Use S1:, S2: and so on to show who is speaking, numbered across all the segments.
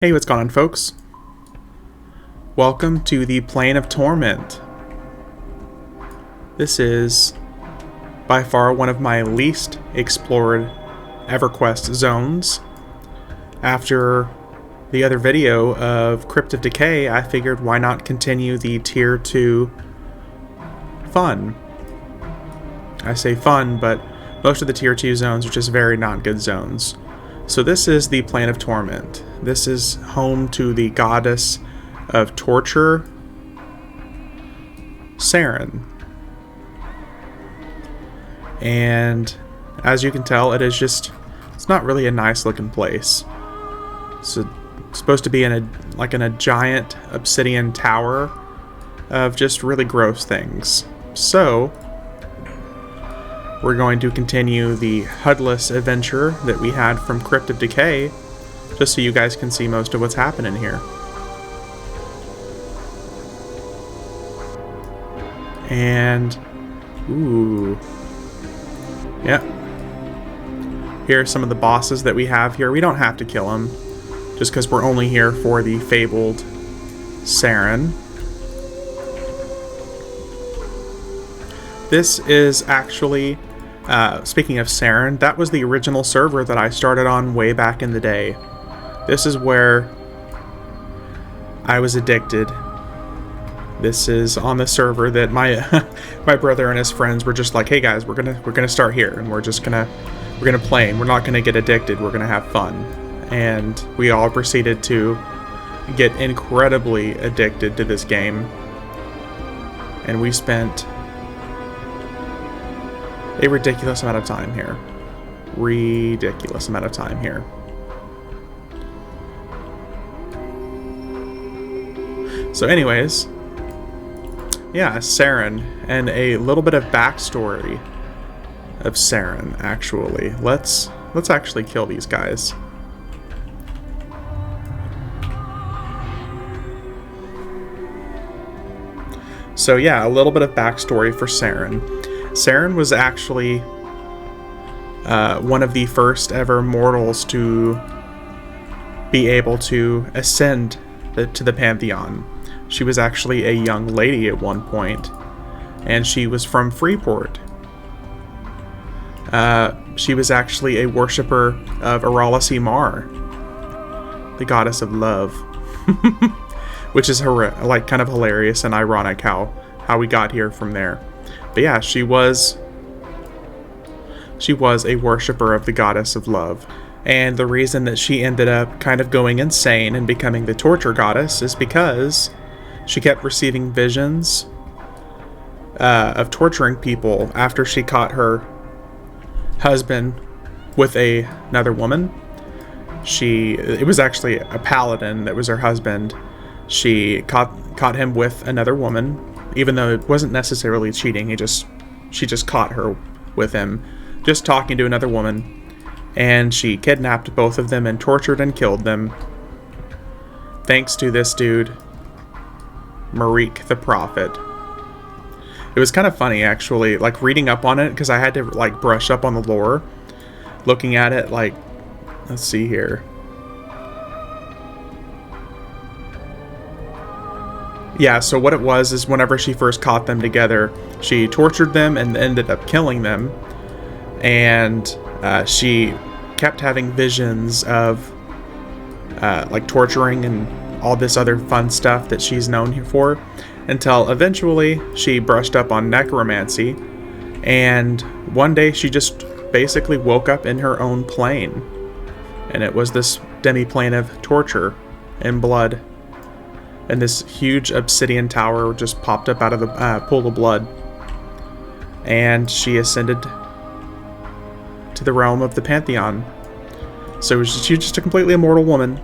S1: Hey, what's going on, folks? Welcome to the Plane of Torment. This is by far one of my least explored EverQuest zones. After the other video of Crypt of Decay, I figured why not continue the Tier 2 fun. I say fun, but most of the Tier 2 zones are just very not good zones. So this is the Plane of Torment. This is home to the goddess of torture, Saren. And as you can tell, it's not really a nice looking place. It's supposed to be in a giant obsidian tower of just really gross things. So we're going to continue the HUD-less adventure that we had from Crypt of Decay, just so you guys can see most of what's happening here. And, ooh, yeah. Here are some of the bosses that we have here. We don't have to kill them, just because we're only here for the Fabled Saren. This is actually, speaking of Saren, that was the original server that I started on way back in the day. This is where I was addicted. This is on the server that my my brother and his friends were just like, "Hey guys, we're gonna start here, and we're gonna play, and we're not gonna get addicted. We're gonna have fun." And we all proceeded to get incredibly addicted to this game, and we spent a ridiculous amount of time here. Ridiculous amount of time here. So anyways, yeah, Saren, and a little bit of backstory of Saren, actually. Let's actually kill these guys. So yeah, a little bit of backstory for Saren. Saren was actually one of the first ever mortals to be able to ascend to the Pantheon. She was actually a young lady at one point, and she was from Freeport. She was actually a worshipper of Aralasi Mar, the goddess of love, which is kind of hilarious and ironic how we got here from there. But yeah, she was a worshipper of the goddess of love. And the reason that she ended up kind of going insane and becoming the torture goddess is because she kept receiving visions of torturing people after she caught her husband with another woman. It was actually a paladin that was her husband. She caught him with another woman, even though it wasn't necessarily cheating. She just caught her with him, just talking to another woman. And she kidnapped both of them and tortured and killed them. Thanks to this dude, Marik the Prophet. It was kind of funny, actually, like reading up on it, because I had to like brush up on the lore. Looking at it, like, let's see here. Yeah, so what it was is whenever she first caught them together, she tortured them and ended up killing them. And she kept having visions of like torturing and all this other fun stuff that she's known for, until eventually she brushed up on necromancy, and one day she just basically woke up in her own plane, and it was this demi-plane of torture and blood, and this huge obsidian tower just popped up out of the pool of blood, and she ascended to the realm of the Pantheon. So she was just a completely immortal woman,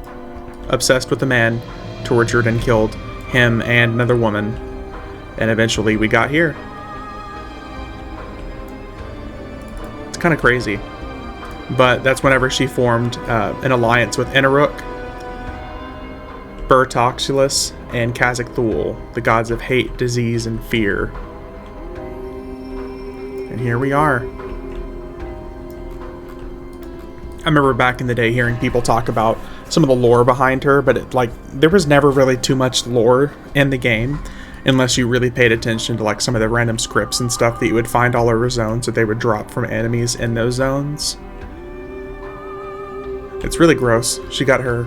S1: obsessed with a man, tortured and killed him and another woman, and eventually we got here. It's kind of crazy, but that's whenever she formed an alliance with Inaruk, Bertoxulus, and Kazakthul, the gods of hate, disease, and fear. And here we are. I remember back in the day hearing people talk about some of the lore behind her, but there was never really too much lore in the game unless you really paid attention to like some of the random scripts and stuff that you would find all over zones that they would drop from enemies in those zones. It's really gross. She got her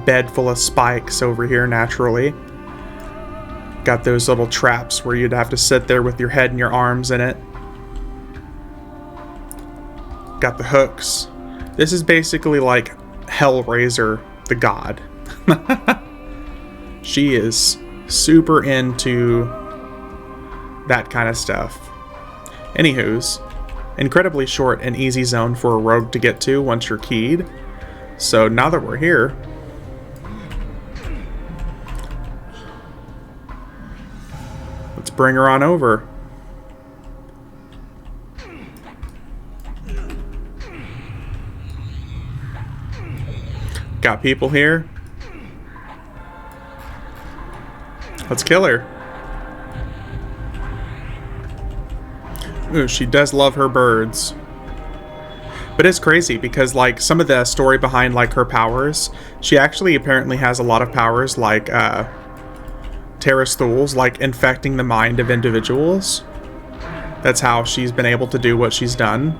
S1: bed full of spikes over here naturally. Got those little traps where you'd have to sit there with your head and your arms in it. Got the hooks. This is basically like Hellraiser, the god. She is super into that kind of stuff. Anywho's, incredibly short and easy zone for a rogue to get to once you're keyed. So now that we're here, let's bring her on over. Got people here. Let's kill her. Ooh, she does love her birds. But it's crazy because like some of the story behind like her powers, she actually apparently has a lot of powers like Terrastol's, like infecting the mind of individuals. That's how she's been able to do what she's done.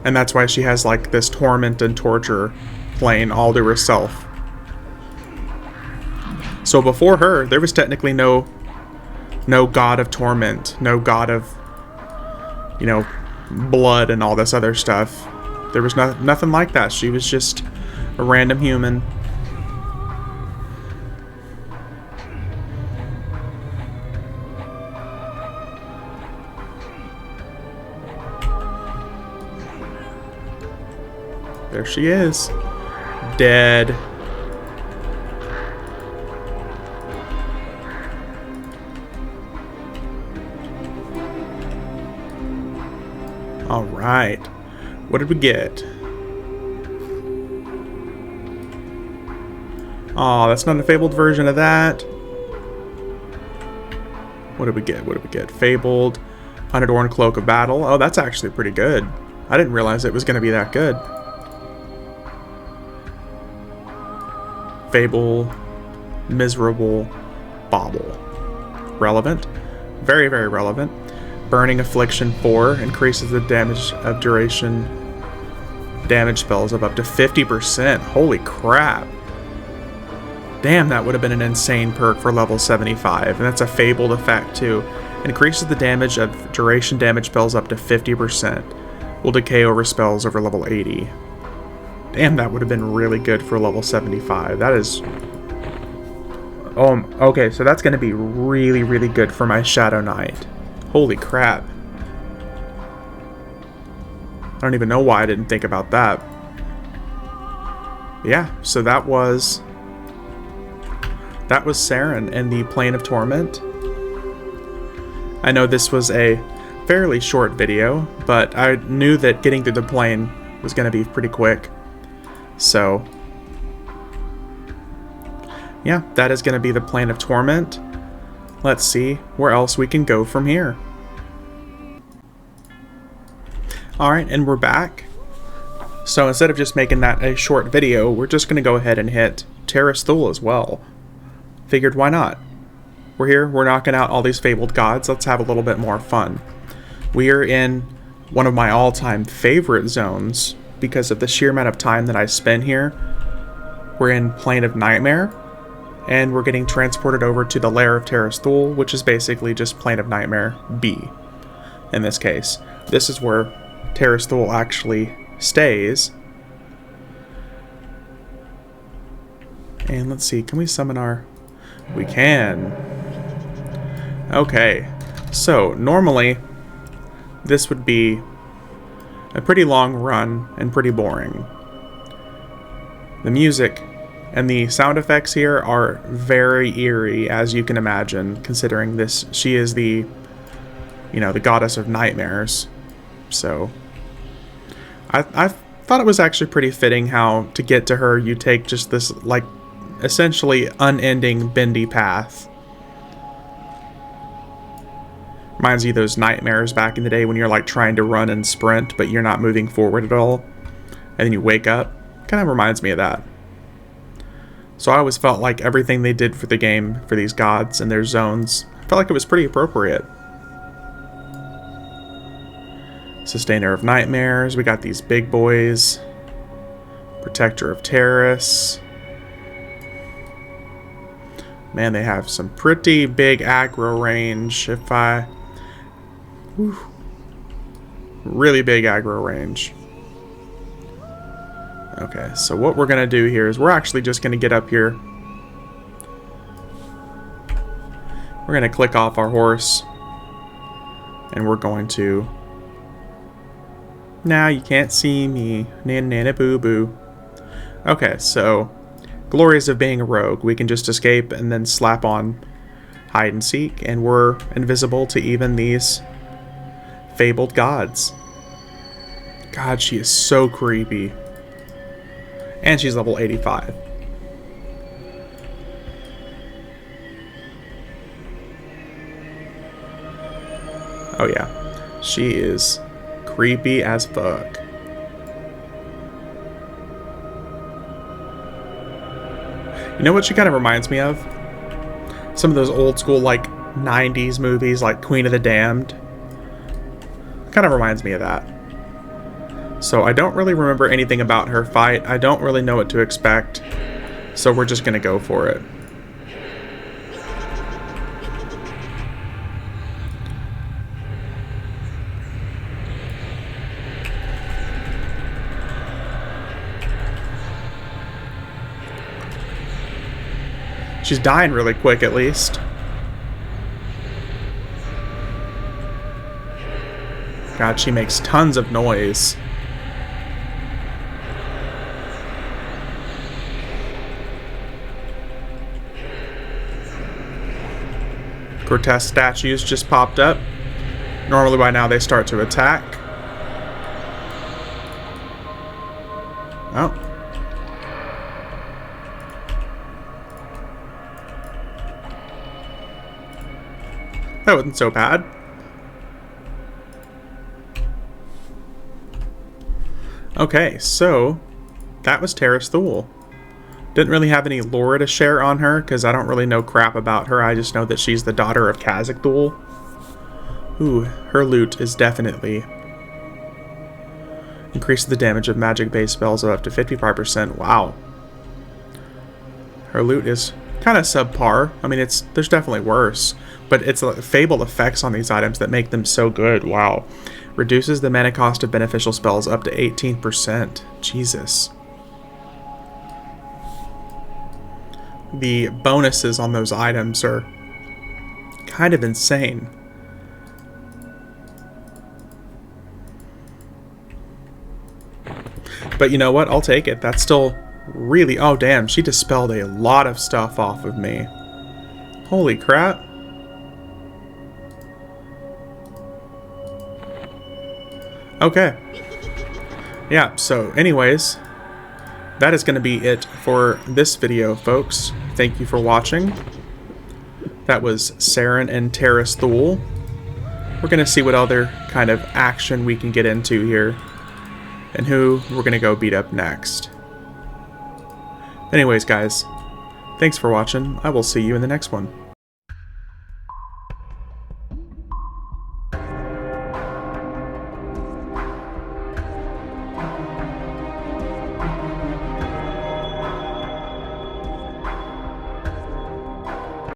S1: And that's why she has like this torment and torture plane all to herself. So before her, there was technically no god of torment, no god of, you know, blood and all this other stuff. There was nothing like that. She was just a random human. There she is. Dead. Alright. What did we get? Oh, that's not a fabled version of that. What did we get? What did we get? Fabled. Unadorned Cloak of Battle. Oh, that's actually pretty good. I didn't realize it was going to be that good. Fable, miserable, bauble. Relevant. Very, very relevant. Burning Affliction 4 increases the damage of duration damage spells of up to 50%. Holy crap. Damn, that would have been an insane perk for level 75. And that's a fabled effect too. Increases the damage of duration damage spells up to 50%. Will decay over spells over level 80. Damn, that would have been really good for level 75. That is... Oh, okay, so that's going to be really, really good for my Shadow Knight. Holy crap. I don't even know why I didn't think about that. Yeah, so that was Saren and the Plane of Torment. I know this was a fairly short video, but I knew that getting through the plane was going to be pretty quick. So, yeah, that is going to be the Plane of Torment. Let's see where else we can go from here. Alright, and we're back. So instead of just making that a short video, we're just going to go ahead and hit Terrastol as well. Figured why not? We're here, we're knocking out all these fabled gods, let's have a little bit more fun. We are in one of my all-time favorite zones because of the sheer amount of time that I spend here. We're in Plane of Nightmare, and we're getting transported over to the Lair of Terrastol, which is basically just Plane of Nightmare B, in this case. This is where Terrastol actually stays. And let's see, can we summon our... We can. Okay, so normally this would be a pretty long run and pretty boring. The music and the sound effects here are very eerie, as you can imagine, considering this, she is the, you know, the goddess of nightmares. So, I thought it was actually pretty fitting how, to get to her, you take just this, like, essentially unending bendy path. Reminds you of those nightmares back in the day when you're, like, trying to run and sprint, but you're not moving forward at all. and then you wake up. Kind of reminds me of that. So I always felt like everything they did for the game, for these gods and their zones, felt like it was pretty appropriate. Sustainer of Nightmares. We got these big boys. Protector of Terrace. Man, they have some pretty big aggro range. Whew, really big aggro range. Okay, so what we're going to do here is we're actually just going to get up here. We're going to click off our horse. And we're going to... Now you can't see me. Nana nana boo boo. Okay, so... Glories of being a rogue. We can just escape and then slap on hide and seek. And we're invisible to even these fabled gods. God, she is so creepy. And she's level 85. Oh yeah. She is creepy as fuck. You know what she kind of reminds me of? Some of those old school like 90s movies like Queen of the Damned. Kind of reminds me of that. So I don't really remember anything about her fight. I don't really know what to expect. So we're just going to go for it. She's dying really quick at least. God, she makes tons of noise. Grotesque statues just popped up. Normally by now they start to attack. Oh. That wasn't so bad. Okay, so that was Terrastol. Didn't really have any lore to share on her because I don't really know crap about her. I just know that she's the daughter of Khazad-dûl. Ooh, her loot is definitely increases the damage of magic-based spells of up to 55%. Wow. Her loot is kind of subpar. I mean, there's definitely worse, but it's fabled effects on these items that make them so good. Wow. Reduces the mana cost of beneficial spells up to 18%. Jesus. The bonuses on those items are kind of insane. But you know what? I'll take it. That's still really... Oh, damn. She dispelled a lot of stuff off of me. Holy crap. Okay. Yeah, so anyways, that is going to be it for this video, folks. Thank you for watching. That was Saren and Terrastol. We're going to see what other kind of action we can get into here, and who we're going to go beat up next. Anyways, guys, thanks for watching. I will see you in the next one.